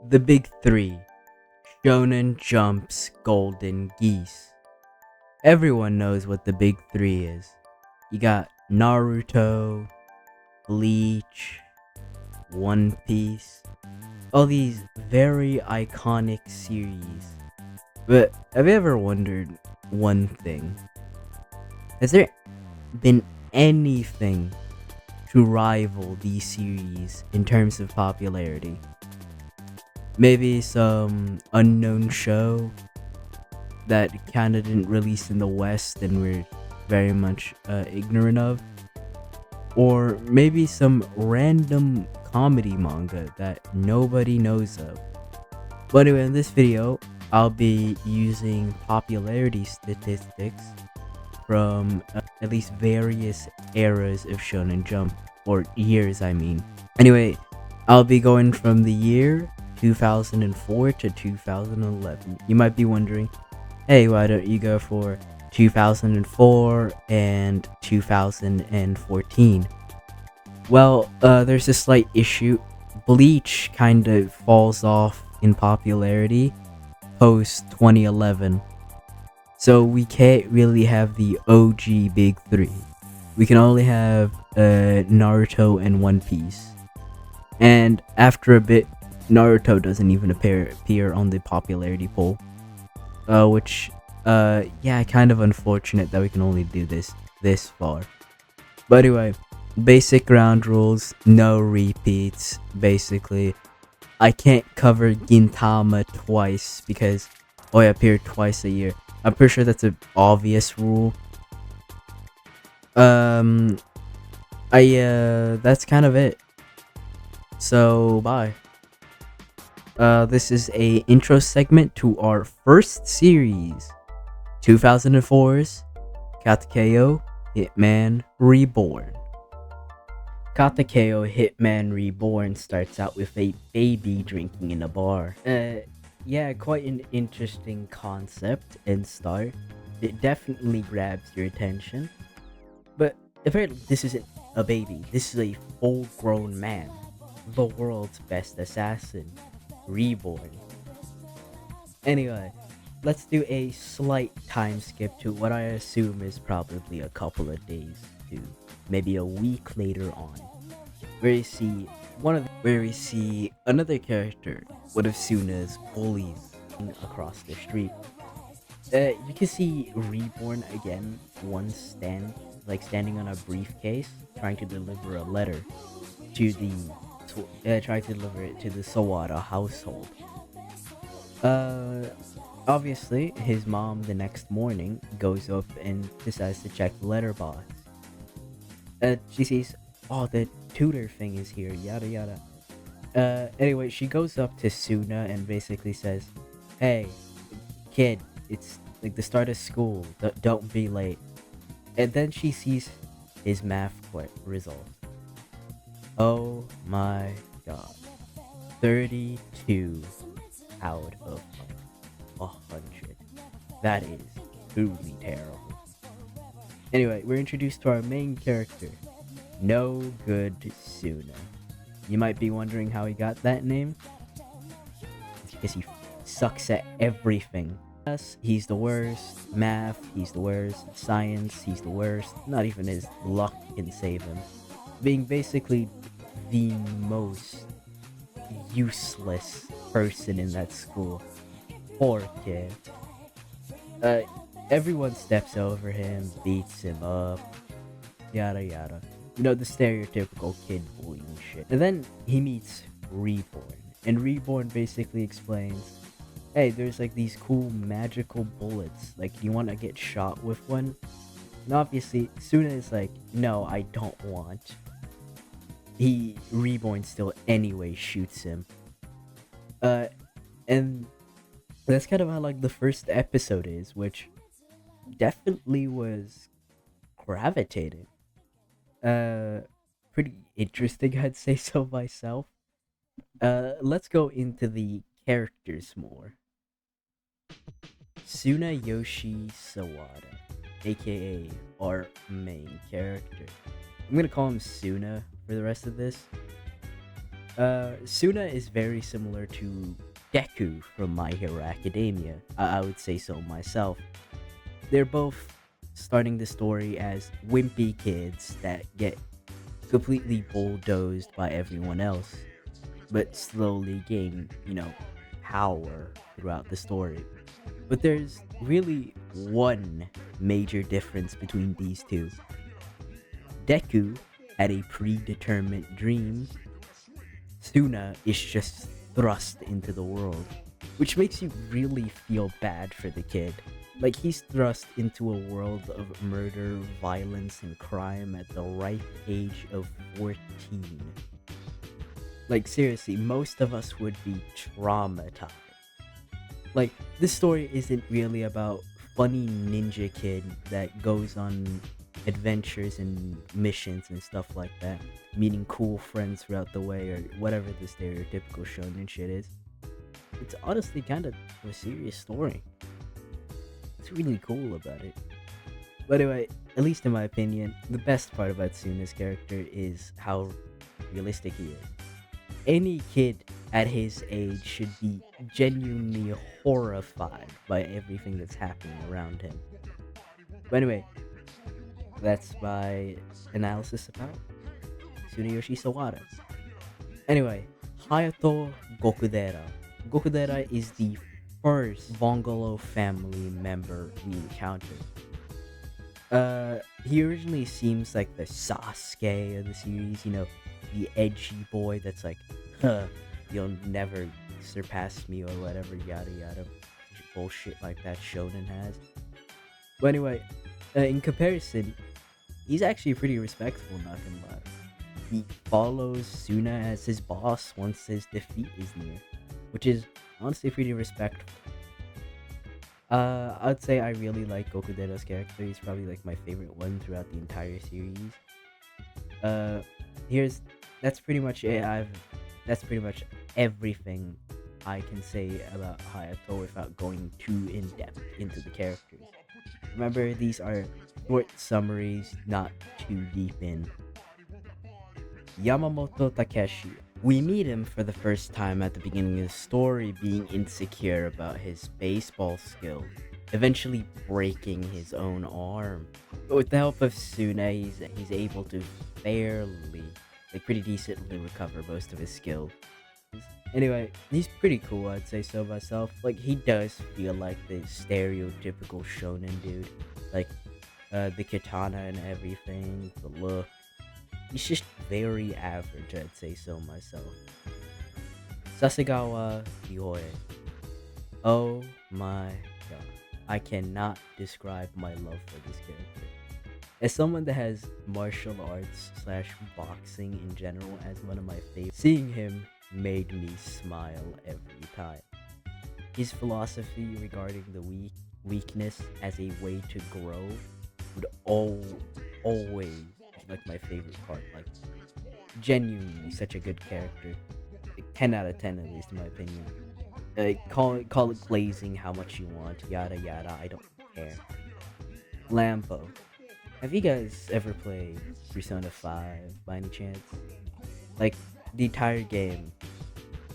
The Big Three: Shonen Jump's Golden Geese. Everyone knows what the Big Three is. You got Naruto, Bleach, One Piece, all these very iconic series. But have you ever wondered one thing? Has there been anything to rival these series in terms of popularity? Maybe some unknown show that kind of didn't release in the West and we're very much ignorant of? Or maybe some random comedy manga that nobody knows of? But anyway, in this video, I'll be using popularity statistics from at least various eras of Shonen Jump, or years I mean. Anyway, I'll be going from the year 2004 to 2011. You might be wondering, hey, why don't you go for 2004 and 2014? Well, there's a slight issue. Bleach kind of falls off in popularity post 2011. So we can't really have the OG Big Three. We can only have Naruto and One Piece. And after a bit, Naruto doesn't even appear on the popularity poll. Which, yeah, kind of unfortunate that we can only do this far. But anyway, basic ground rules, no repeats, basically. I can't cover Gintama twice because I appear twice a year. I'm pretty sure that's an obvious rule. That's kind of it. So, bye. This is a intro segment to our first series, 2004's Katakeo Hitman Reborn. Katakeo Hitman Reborn starts out with a baby drinking in a bar. Yeah, quite an interesting concept and start. It definitely grabs your attention. But apparently this isn't a baby, this is a full-grown man. The world's best assassin. Reborn. Anyway, let's do a slight time skip to what I assume is probably a couple of days to maybe a week later on, where we see another character, one of Suna's bullies, across the street. You can see Reborn again, standing on a briefcase, trying to deliver a letter to trying to deliver it to the Sawada household. Obviously, his mom the next morning goes up and decides to check the letterbox. She sees, oh, the tutor thing is here, yada yada. Anyway, she goes up to Suna and basically says, hey, kid, it's like the start of school, don't be late. And then she sees his math result. Oh my god. 32 out of 100. That is truly terrible. Anyway, we're introduced to our main character, No Good Suna. You might be wondering how he got that name. It's because he sucks at everything. Yes, he's the worst. Math, he's the worst. Science, he's the worst. Not even his luck can save him. Being basically the most useless person in that school. Poor kid. Everyone steps over him, beats him up, yada yada. You know, the stereotypical kid bullying shit. And then he meets Reborn, and Reborn basically explains, hey, there's like these cool magical bullets, like, do you want to get shot with one? And obviously, Suna is like, no, I don't want. Reborn still anyway shoots him. And that's kind of how like the first episode is, which definitely was gravitating. Pretty interesting, I'd say so myself. Let's go into the characters more. Tsunayoshi Sawada, aka our main character. I'm gonna call him Suna for the rest of this. Suna is very similar to Deku from My Hero Academia. I would say so myself. They're both starting the story as wimpy kids that get completely bulldozed by everyone else, but slowly gain, power throughout the story. But there's really one major difference between these two. Deku had a predetermined dream. Suna is just thrust into the world, which makes you really feel bad for the kid. Like, he's thrust into a world of murder, violence, and crime at the ripe age of 14. Like, seriously, most of us would be traumatized. Like, this story isn't really about funny ninja kid that goes on adventures and missions and stuff like that, meeting cool friends throughout the way, or whatever the stereotypical shonen shit is. It's honestly kind of a serious story. It's really cool about it. But anyway, at least in my opinion, the best part about Suna's character is how realistic he is. Any kid at his age should be genuinely horrified by everything that's happening around him. But anyway, that's my analysis about Tsunayoshi Sawada. Anyway, Hayato Gokudera. Gokudera is the first Vongolo family member we encounter. He originally seems like the Sasuke of the series, the edgy boy that's like, huh, you'll never surpass me or whatever, yada yada bullshit like that Shonen has. But anyway, in comparison, he's actually pretty respectful, not gonna lie. He follows Suna as his boss once his defeat is near, which is honestly pretty respectful. I'd say I really like Gokudera's character. He's probably like my favorite one throughout the entire series. Uh, here's that's pretty much it. That's pretty much everything I can say about Hayato without going too in depth into the characters. Remember, these are short summaries, not too deep in. Yamamoto Takeshi. We meet him for the first time at the beginning of the story, being insecure about his baseball skill, eventually breaking his own arm. But with the help of Suna, he's able to fairly, pretty decently recover most of his skill. Anyway, he's pretty cool, I'd say so myself. Like, he does feel like the stereotypical shonen dude. Like, the katana and everything, the look. He's just very average, I'd say so myself. Sasegawa Hyoe. Oh my god. I cannot describe my love for this character. As someone that has martial arts slash boxing in general as one of my favorites, seeing him made me smile every time. His philosophy regarding the weakness as a way to grow would always be like my favorite part. Like, genuinely such a good character. 10 out of 10 at least in my opinion. Call it glazing how much you want, yada yada, I don't care. Lambo. Have you guys ever played Persona 5 by any chance? Like, the entire game.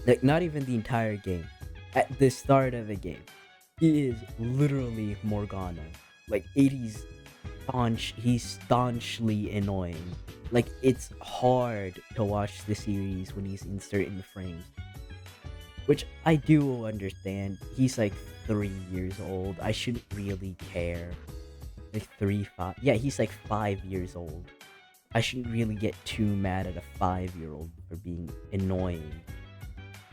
Like, not even the entire game. At the start of the game, he is literally Morgana. Like, he's staunchly annoying. Like, it's hard to watch the series when he's in certain frames. Which I do understand. He's like 3 years old. I shouldn't really care. Like 5. Yeah, he's like 5 years old. I shouldn't really get too mad at a 5-year-old for being annoying.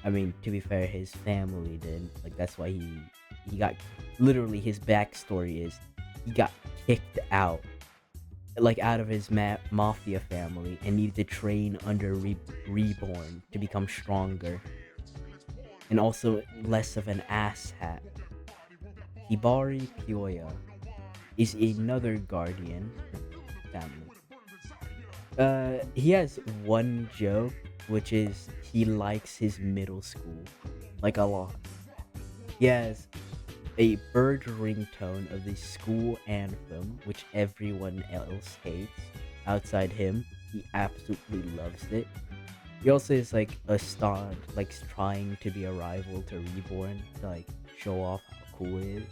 I mean, to be fair, his family did. Like, that's why he got, literally, his backstory is he got kicked out, like, out of his mafia family, and needed to train under Reborn to become stronger and also less of an asshat. Hibari Pyoya is another guardian family. He has one joke, which is he likes his middle school, like, a lot. He has a bird ringtone of the school anthem, which everyone else hates. Outside him, he absolutely loves it. He also is like a star, like trying to be a rival to Reborn to like show off how cool he is.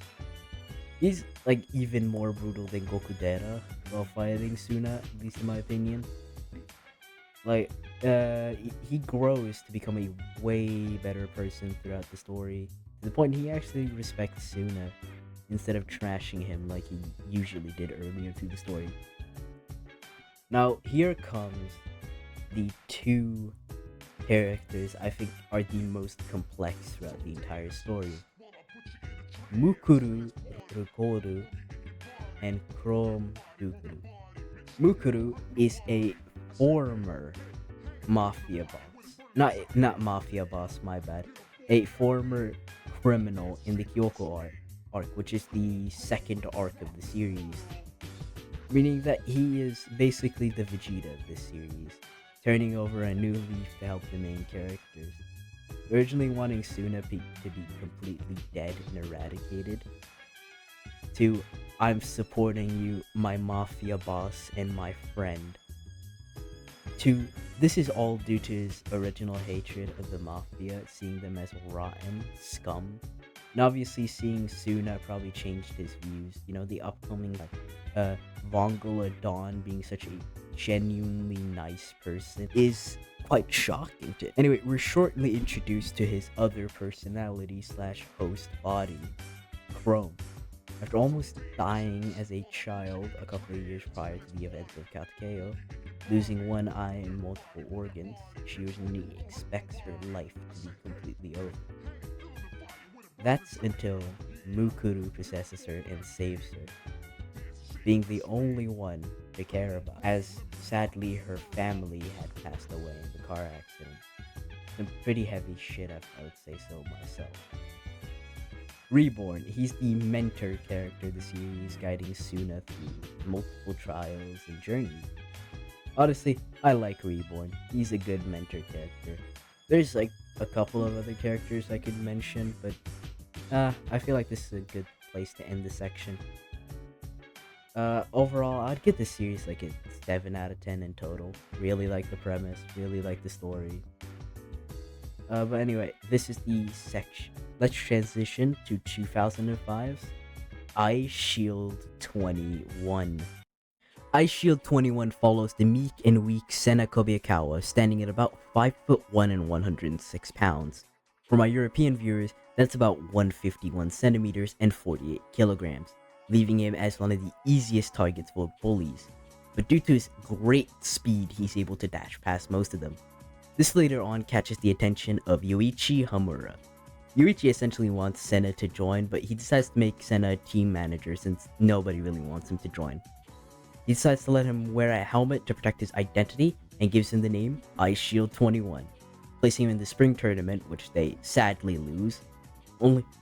He's like even more brutal than Gokudera while fighting Suna, at least in my opinion. Like, he grows to become a way better person throughout the story, to the point he actually respects Suna instead of trashing him like he usually did earlier through the story. Now, here comes the two characters I think are the most complex throughout the entire story. Mukuru Rukoru and Chrome Dukuru. Mukuru is a former mafia boss. Not mafia boss, my bad. A former criminal in the Kyoko arc, which is the second arc of the series. Meaning that he is basically the Vegeta of this series, turning over a new leaf to help the main characters. Originally wanting Suna to be completely dead and eradicated, to I'm supporting you, my mafia boss and my friend, to this is all due to his original hatred of the mafia, seeing them as rotten scum. And obviously seeing Suna probably changed his views. You know, the upcoming Vongola Dawn being such a genuinely nice person is quite shocking to. Anyway, we're shortly introduced to his other personality slash host body, Chrome. After almost dying as a child a couple of years prior to the events of Katekyo, losing one eye and multiple organs, she originally expects her life to be completely over. That's until Mukuru possesses her and saves her, being the only one to care about, as sadly her family had passed away in the car accident. Some pretty heavy shit, I would say so myself. Reborn, he's the mentor character of the series, guiding Suna through multiple trials and journeys. Honestly, I like Reborn. He's a good mentor character. There's like a couple of other characters I could mention, but I feel like this is a good place to end the section. Overall, I'd give this series like a 7 out of 10 in total. Really like the premise, really like the story. But anyway, this is the section. Let's transition to 2005's Ice Shield 21. Ice Shield 21 follows the meek and weak Sena Kobayakawa, standing at about 5'1" and 106 pounds. For my European viewers, that's about 151 centimeters and 48 kilograms, leaving him as one of the easiest targets for bullies. But due to his great speed, he's able to dash past most of them. This later on catches the attention of Yoichi Hamura. Yoichi essentially wants Sena to join, but he decides to make Sena a team manager since nobody really wants him to join. He decides to let him wear a helmet to protect his identity and gives him the name Ice Shield 21, placing him in the spring tournament, which they sadly lose.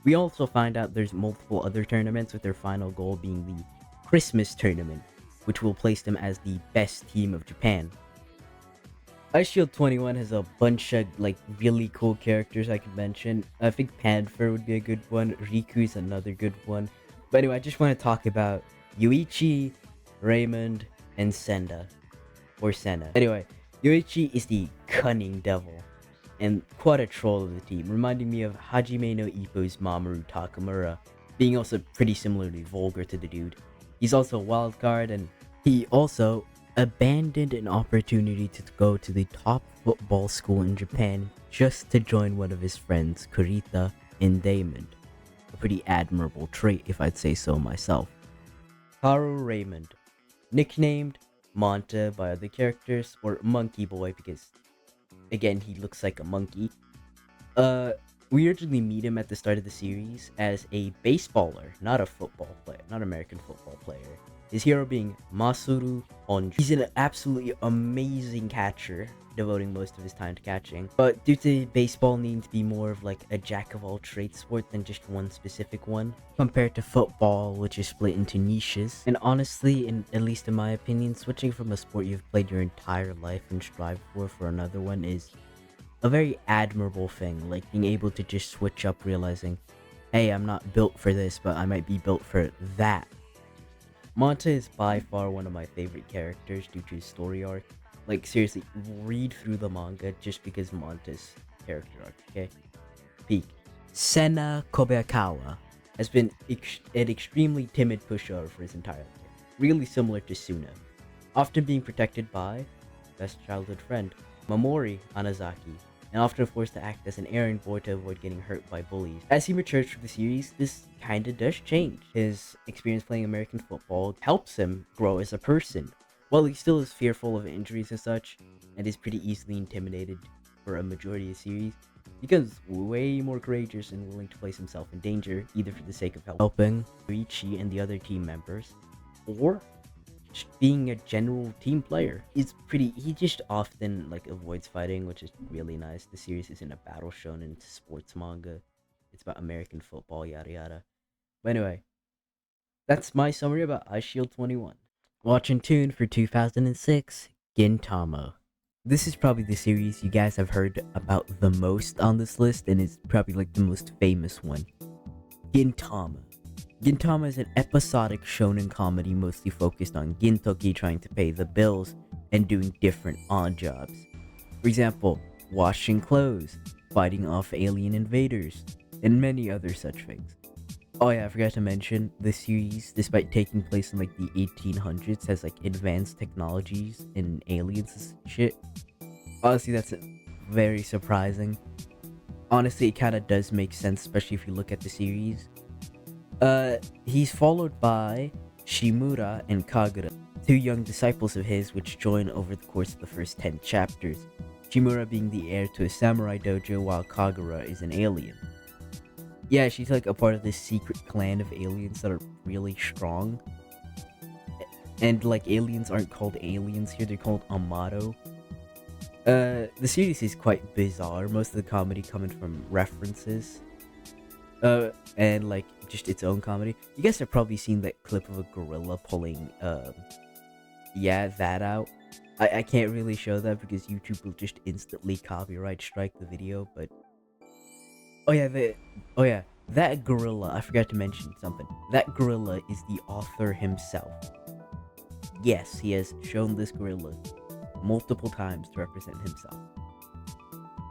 We also find out there's multiple other tournaments, with their final goal being the Christmas tournament, which will place them as the best team of Japan. Ice Shield 21 has a bunch of like really cool characters I could mention. I think Panfer would be a good one. Riku's another good one. But anyway, I just want to talk about Yuichi, Raymond, and Senda. Or Senna. Anyway, Yuichi is the cunning devil and quite a troll of the team, reminding me of Hajime no Ippo's Mamoru Takamura, being also pretty similarly vulgar to the dude. He's also a wild card, and he also abandoned an opportunity to go to the top football school in Japan just to join one of his friends, Kurita and Damon. A pretty admirable trait, if I'd say so myself. Haru Raymond, nicknamed Monta by other characters, or Monkey Boy because, again, he looks like a monkey. We originally meet him at the start of the series as a baseballer, not a football player, not American football player. His hero being Masuru Onju. He's an absolutely amazing catcher, devoting most of his time to catching. But due to baseball needing to be more of like a jack of all trades sport than just one specific one, compared to football, which is split into niches. And honestly, at least in my opinion, switching from a sport you've played your entire life and strive for another one is a very admirable thing. Like being able to just switch up, realizing, hey, I'm not built for this, but I might be built for that. Monta is by far one of my favorite characters due to his story arc. Like seriously, read through the manga just because Monta's character arc, okay? Peak. Senna Kobayakawa has been an extremely timid pushover for his entire life, really similar to Suna, often being protected by best childhood friend Mamori Anazaki, and often forced to act as an errand boy to avoid getting hurt by bullies. As he matures through the series, this kinda does change. His experience playing American football helps him grow as a person. While he still is fearful of injuries and such, and is pretty easily intimidated for a majority of the series, he becomes way more courageous and willing to place himself in danger, either for the sake of helping Yuichi and the other team members, or just being a general team player. He just often like avoids fighting, which is really nice. The series isn't a battle shonen, it's a sports manga. It's about American football, yada yada. But anyway, that's my summary about Ice Shield 21. Watch and tune for 2006, Gintama. This is probably the series you guys have heard about the most on this list, and it's probably like the most famous one. Gintama. Gintama is an episodic shonen comedy mostly focused on Gintoki trying to pay the bills and doing different odd jobs. For example, washing clothes, fighting off alien invaders, and many other such things. Oh yeah, I forgot to mention, the series, despite taking place in like the 1800s, has like advanced technologies and aliens and shit. Honestly, that's very surprising. Honestly, it kind of does make sense, especially if you look at the series. He's followed by Shimura and Kagura, two young disciples of his which join over the course of the first 10 chapters. Shimura being the heir to a samurai dojo while Kagura is an alien. Yeah, she's like a part of this secret clan of aliens that are really strong. And like aliens aren't called aliens here, they're called Amato. The series is quite bizarre, most of the comedy coming from references. And like just its own comedy. You guys have probably seen that clip of a gorilla pulling that out. I can't really show that because YouTube will just instantly copyright strike the video, but that gorilla, I forgot to mention something. That gorilla is the author himself. Yes, he has shown this gorilla multiple times to represent himself.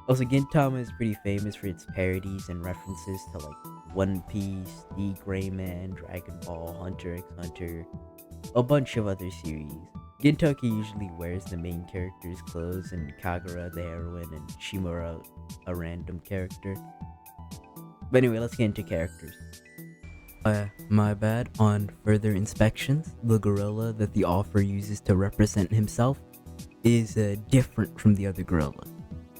Also, Gintama is pretty famous for its parodies and references to like One Piece, The Gray Man, Dragon Ball, Hunter x Hunter, a bunch of other series. Gintoki usually wears the main character's clothes, and Kagura the heroine, and Shimura a random character. But anyway, let's get into characters. My bad. On further inspections, the gorilla that the author uses to represent himself is different from the other gorilla.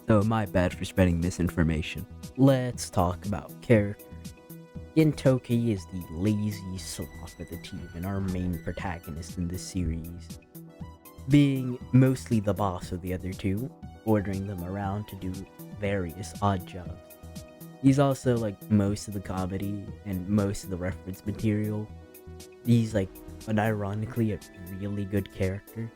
So my bad for spreading misinformation. Let's talk about characters. Gintoki is the lazy sloth of the team and our main protagonist in this series, being mostly the boss of the other two, ordering them around to do various odd jobs. He's also like most of the comedy and most of the reference material. He's like unironically a really good character.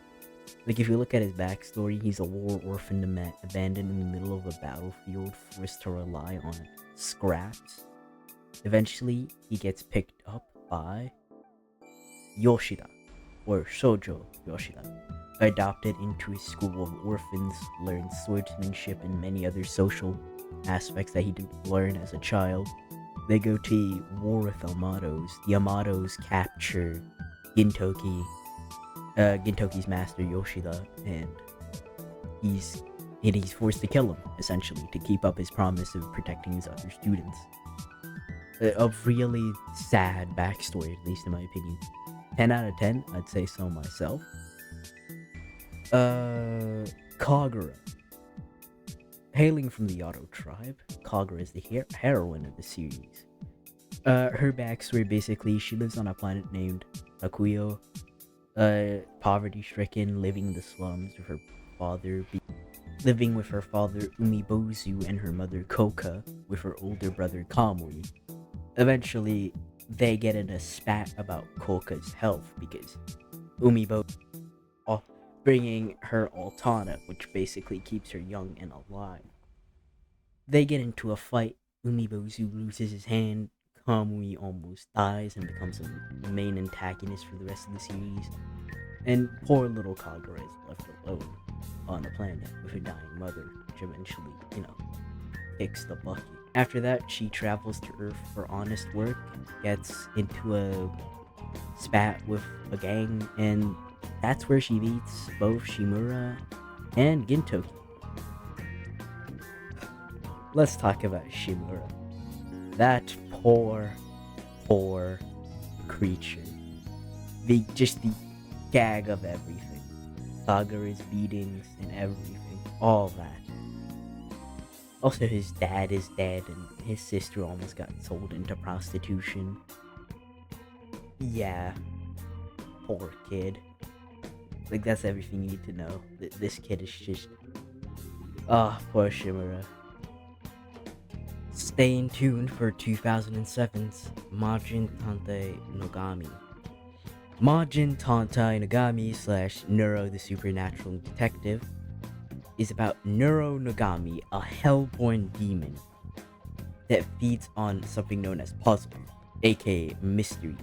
Like if you look at his backstory, he's a war orphan abandoned in the middle of a battlefield, forced to rely on scraps. Eventually, he gets picked up by Yoshida, or Shoujo Yoshida, adopted into his school of orphans, learns swordsmanship and many other social aspects that he didn't learn as a child. They go to a war with Amatos. The Amatos capture Gintoki, Gintoki's master Yoshida, and he's forced to kill him, essentially, to keep up his promise of protecting his other students. A really sad backstory, at least in my opinion. 10 out of 10, I'd say so myself. Kagura. Hailing from the Yado tribe, Kagura is the heroine of the series. Her backstory, basically, she lives on a planet named Akuyo, poverty-stricken, living in the slums with her father, living with her father Umibozu and her mother Koka, with her older brother Kamui. Eventually, they get in a spat about Koka's health because Umibozu bringing her Altana, which basically keeps her young and alive. They get into a fight. Umibozu loses his hand. Kamui almost dies and becomes the main antagonist for the rest of the series. And poor little Kagura is left alone. on a planet with a dying mother, which eventually, kicks the bucket. After that, she travels to Earth for honest work, gets into a spat with a gang, and that's where she meets both Shimura and Gintoki. Let's talk about Shimura. That poor creature. The gag of everything. Sagara's beatings and everything. All that. Also, his dad is dead and his sister almost got sold into prostitution. Yeah. Poor kid. Like, that's everything you need to know. This kid is just... poor Shimura. Stay tuned for 2007's Majin Tante Nogami. Majin Tante Nogami / Neuro the Supernatural Detective is about Neuro Nogami, a hellborn demon that feeds on something known as puzzles, aka mysteries.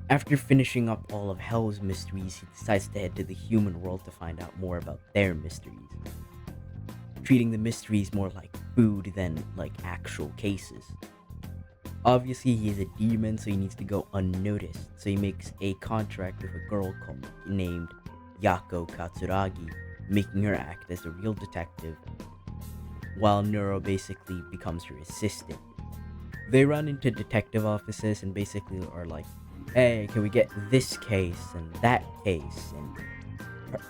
After finishing up all of Hell's mysteries, he decides to head to the human world to find out more about their mysteries, treating the mysteries more like food than like actual cases. Obviously, he is a demon, so he needs to go unnoticed, so he makes a contract with a girl named Yako Katsuragi, making her act as a real detective, while Neuro basically becomes her assistant. They run into detective offices and basically are like, hey, can we get this case and that case? And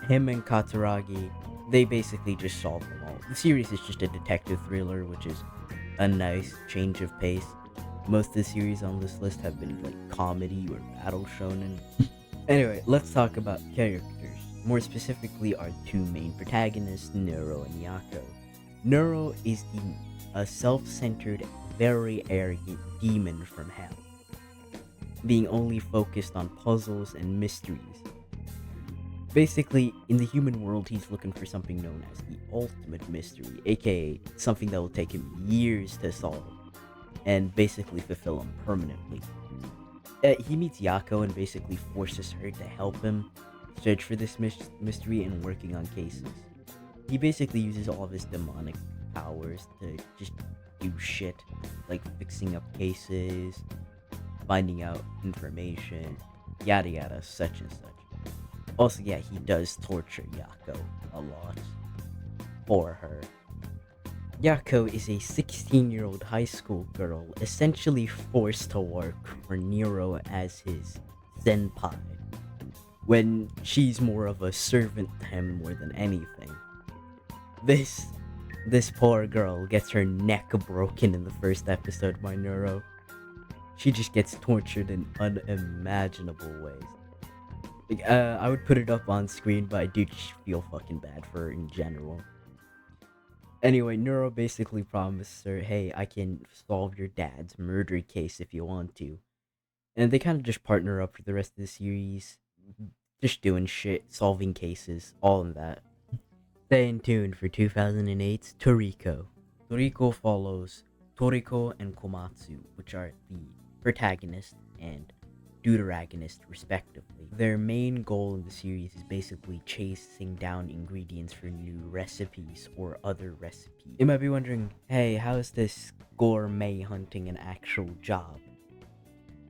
him and Katsuragi, they basically just solve them all. The series is just a detective thriller, which is a nice change of pace. Most of the series on this list have been like comedy or battle shonen. Anyway, let's talk about characters. More specifically, our two main protagonists, Neuro and Yako. Neuro is a self-centered, very arrogant demon from hell, being only focused on puzzles and mysteries. Basically, in the human world, he's looking for something known as the ultimate mystery, aka something that will take him years to solve, and basically fulfill him permanently. He meets Yako and basically forces her to help him search for this mystery and working on cases. He basically uses all of his demonic powers to just do shit, like fixing up cases, finding out information, yada yada, such and such. Also, yeah, he does torture Yako a lot for her. Yako is a 16-year-old high school girl essentially forced to work for Nero as his senpai, when she's more of a servant to him more than anything. This poor girl gets her neck broken in the first episode by Nero. She just gets tortured in unimaginable ways. I would put it up on screen, but I do just feel fucking bad for her in general. Anyway, Nero basically promises her, hey, I can solve your dad's murder case if you want to. And they kind of just partner up for the rest of the series, just doing shit, solving cases, all of that. Stay tuned for 2008's Toriko. Toriko follows Toriko and Komatsu, which are the protagonist and deuteragonist respectively. Their main goal in the series is basically chasing down ingredients for new recipes or other recipes. You might be wondering, hey, how is this gourmet hunting an actual job?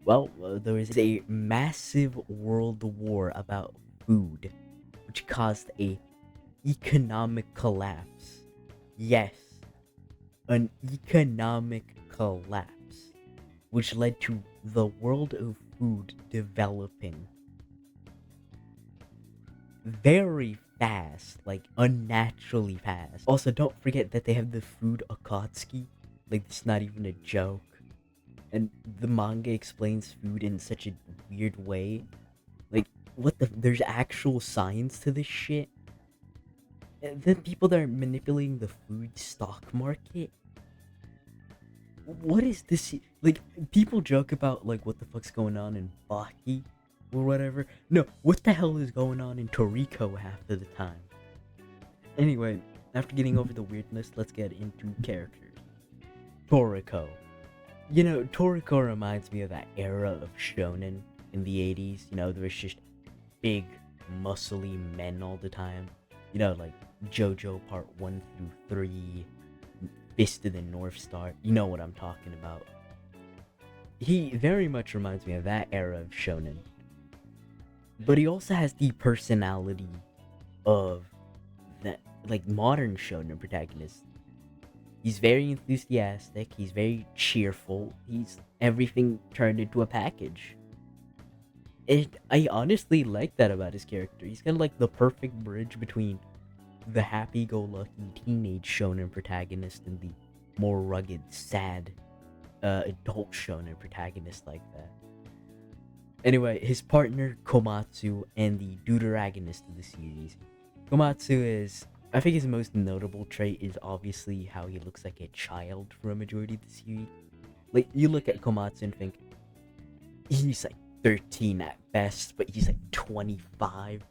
Well, there is a massive world war about food, which caused a economic collapse. Yes, an economic collapse, which led to the world of food developing very fast, like unnaturally fast. Also, don't forget that they have the food Akatsuki. Like, it's not even a joke. And the manga explains food in such a weird way. Like, what the? There's actual science to this shit. And then people that are manipulating the food stock market. What is this? Like, people joke about, like, what the fuck's going on in Baki or whatever. No, what the hell is going on in Toriko half of the time? Anyway, after getting over the weirdness, let's get into characters. Toriko. You know, Toriko reminds me of that era of shonen in the 80s. You know, there was just big, muscly men all the time. You know, like JoJo Part 1 through 3, Fist of the North Star. You know what I'm talking about. He very much reminds me of that era of shonen. But he also has the personality of that, like, modern shonen protagonist. He's very enthusiastic, he's very cheerful, he's everything turned into a package. And I honestly like that about his character. He's kind of like the perfect bridge between the happy-go-lucky teenage shonen protagonist and the more rugged, sad, adult shonen protagonist like that. Anyway, his partner Komatsu and the deuteragonist of the series. Komatsu is, I think his most notable trait is obviously how he looks like a child for a majority of the series. Like, you look at Komatsu and think, he's like 13 at best, but he's like 25,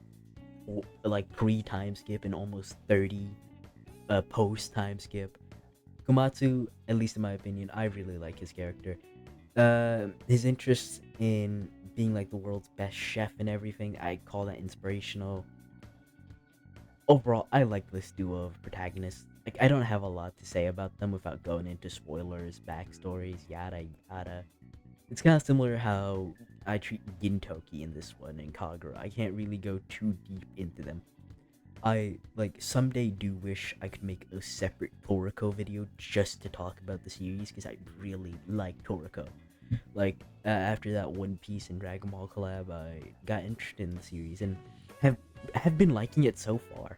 like pre-time skip, and almost 30 post-time skip. Komatsu, at least in my opinion, I really like his character. His interest in being like the world's best chef and everything, I call that inspirational. Overall, I like this duo of protagonists. Like, I don't have a lot to say about them without going into spoilers, backstories, yada yada. It's kind of similar how I treat Gintoki in this one and Kagura. I can't really go too deep into them. I, like, someday do wish I could make a separate Toriko video just to talk about the series, because I really like Toriko. Like, after that One Piece and Dragon Ball collab, I got interested in the series and have been liking it so far.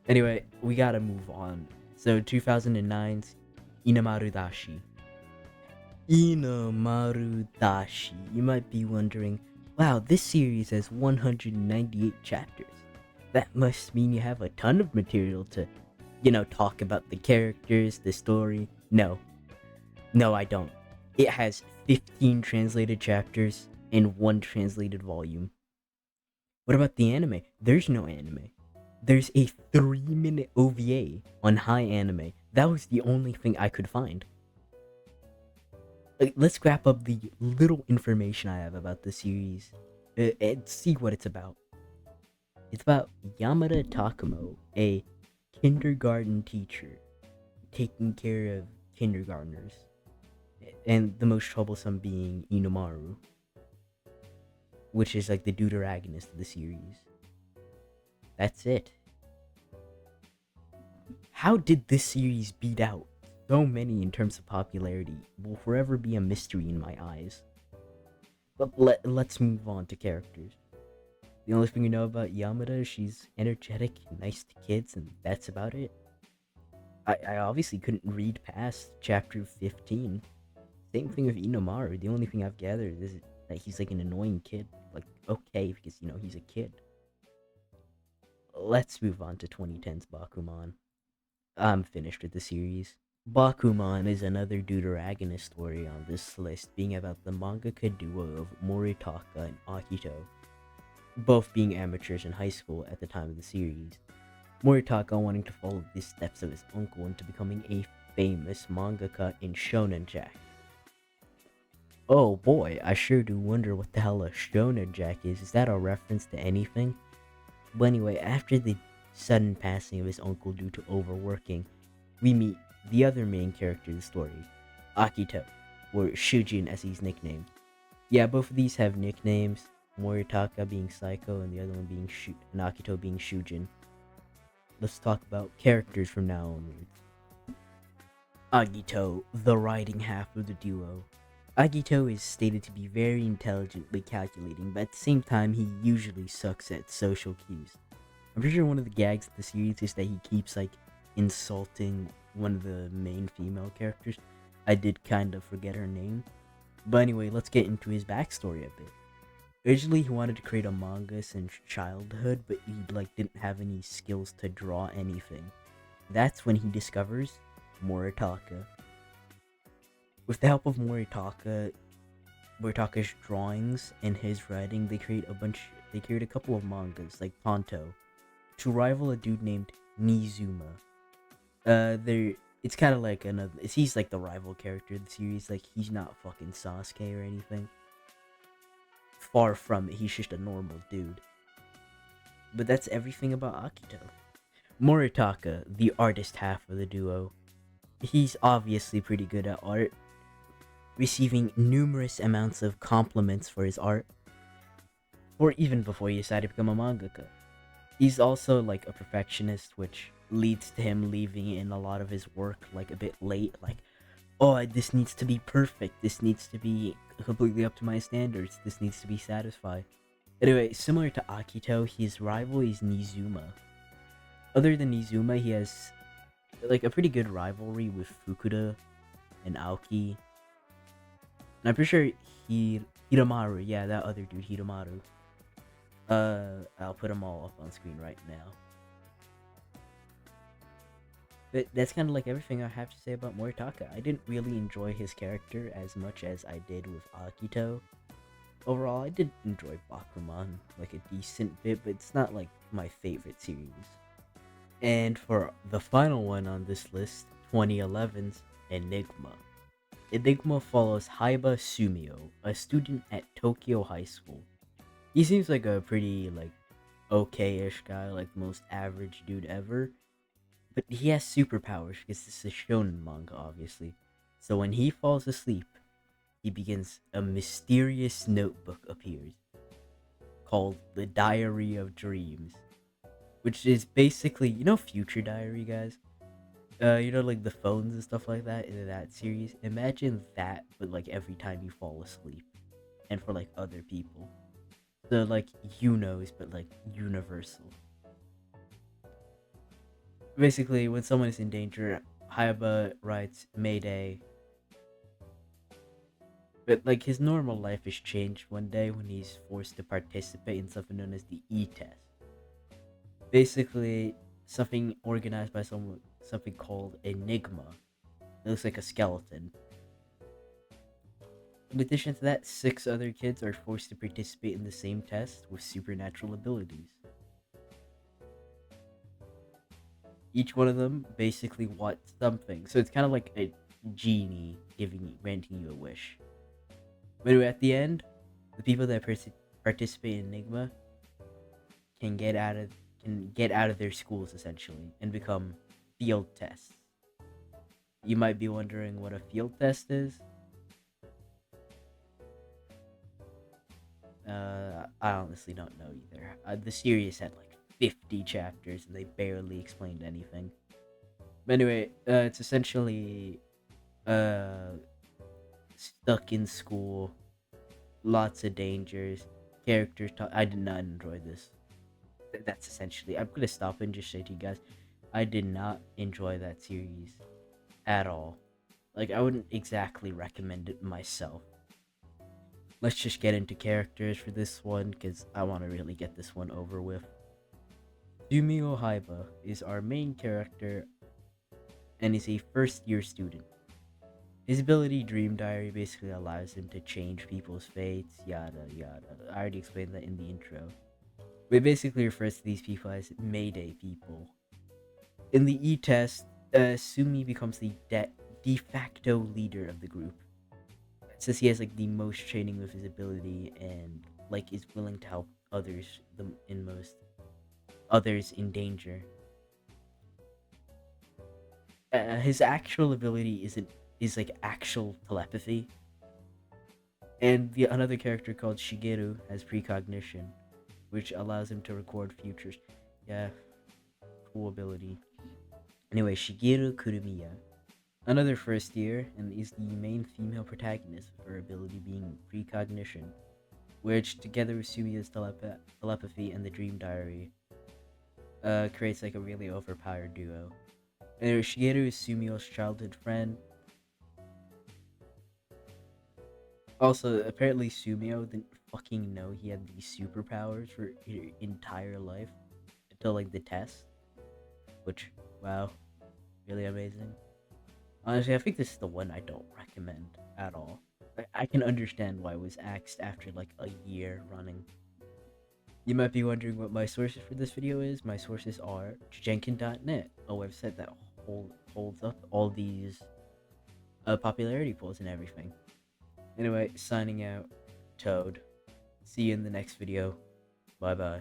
Anyway, we gotta move on. So 2009's Inamaru Dashi. Inamaru Dashi. You might be wondering, wow, this series has 198 chapters. That must mean you have a ton of material to, talk about the characters, the story. No, I don't. It has 15 translated chapters and 1 translated volume. What about the anime? There's no anime. There's a 3-minute OVA on High Anime. That was the only thing I could find. Let's wrap up the little information I have about the series and see what it's about. It's about Yamada Takumo, a kindergarten teacher, taking care of kindergartners, and the most troublesome being Inomaru, which is like the deuteragonist of the series. That's it. How did this series beat out so many in terms of popularity will forever be a mystery in my eyes. But let's move on to characters. The only thing you know about Yamada is she's energetic, nice to kids, and that's about it. I obviously couldn't read past chapter 15. Same thing with Inomaru. The only thing I've gathered is that he's like an annoying kid. Like, okay, because, he's a kid. Let's move on to 2010's Bakuman. I'm finished with the series. Bakuman is another deuteragonist story on this list, being about the mangaka duo of Moritaka and Akito, both being amateurs in high school at the time of the series. Moritaka wanting to follow the steps of his uncle into becoming a famous mangaka in Shonen Jack. Oh boy, I sure do wonder what the hell a Shonen Jack is. Is that a reference to anything? But anyway, after the sudden passing of his uncle due to overworking, we meet the other main character of the story, Akito, or Shujin as he's nicknamed. Yeah, both of these have nicknames, Moritaka being Psycho and the other one being and Akito being Shujin. Let's talk about characters from now onwards. Agito, the writing half of the duo. Agito is stated to be very intelligently calculating, but at the same time he usually sucks at social cues. I'm pretty sure one of the gags of the series is that he keeps insulting one of the main female characters. I did kind of forget her name. But anyway, let's get into his backstory a bit. Originally he wanted to create a manga since childhood, but he didn't have any skills to draw anything. That's when he discovers Moritaka. With the help of Moritaka's drawings and his writing, they create a couple of mangas like Ponto to rival a dude named Nizuma. It's kind of like he's like the rival character of the series. Like, he's not fucking Sasuke or anything. Far from it, he's just a normal dude. But that's everything about Akito. Moritaka, the artist half of the duo, he's obviously pretty good at art, receiving numerous amounts of compliments for his art, or even before he decided to become a mangaka. He's also like a perfectionist, which leads to him leaving in a lot of his work like a bit late, like, oh, this needs to be perfect, this needs to be completely up to my standards, this needs to be satisfied. Anyway, similar to Akito, his rival is Nizuma. Other than Nizuma, he has like a pretty good rivalry with Fukuda and Aoki. And I'm pretty sure Hiromaru, yeah, that other dude, Hiromaru. I'll put them all up on screen right now. But that's kind of like everything I have to say about Moritaka. I didn't really enjoy his character as much as I did with Akito. Overall, I did enjoy Bakuman like a decent bit, but it's not like my favorite series. And for the final one on this list, 2011's Enigma. Enigma follows Haiba Sumio, a student at Tokyo High School. He seems like a pretty, like, okay-ish guy, like the most average dude ever. But he has superpowers because this is a shonen manga, obviously. So when he falls asleep, he begins a mysterious notebook appears called the Diary of Dreams, which is basically, you know, Future Diary, guys. You know, like the phones and stuff like that in that series. Imagine that, but like every time you fall asleep, and for like other people. So like Unos, but like universal. Basically, when someone is in danger, Hayaba writes Mayday. But like his normal life is changed one day when he's forced to participate in something known as the E-test. Basically, something organized by something called Enigma. It looks like a skeleton. In addition to that, 6 other kids are forced to participate in the same test with supernatural abilities. Each one of them basically wants something, so it's kind of like a genie granting you a wish. But anyway, at the end, the people that participate in Enigma can get out of their schools essentially and become field tests. You might be wondering what a field test is. I honestly don't know either. The series had like 50 chapters and they barely explained anything. But anyway, it's essentially stuck in school, lots of dangers, characters talk. I did not enjoy this. That's essentially. I'm gonna stop and just say to you guys, I did not enjoy that series at all. Like, I wouldn't exactly recommend it myself. Let's just get into characters for this one, because I want to really get this one over with. Sumio Haiba is our main character, and is a first-year student. His ability, Dream Diary, basically allows him to change people's fates, yada yada. I already explained that in the intro. It basically refers to these people as Mayday people. In the E-test, Sumi becomes the de facto leader of the group. It says he has like the most training with his ability and like is willing to help others others in danger. His actual ability is like actual telepathy. And another character called Shigeru has precognition, which allows him to record futures. Yeah, cool ability. Anyway, Shigeru Kurumiya, another first year, and is the main female protagonist with her ability being precognition, which together with Sumiya's telepathy and the Dream Diary, creates like a really overpowered duo. And Shigeru is Sumio's childhood friend. Also, apparently Sumio didn't fucking know he had these superpowers for his entire life until like the test, which, wow, really amazing. Honestly, I think this is the one I don't recommend at all. I can understand why it was axed after like a year running. You might be wondering what my sources for this video is. My sources are Jenkin.net, a website that holds up all these popularity polls and everything. Anyway, signing out, Toad. See you in the next video. Bye bye.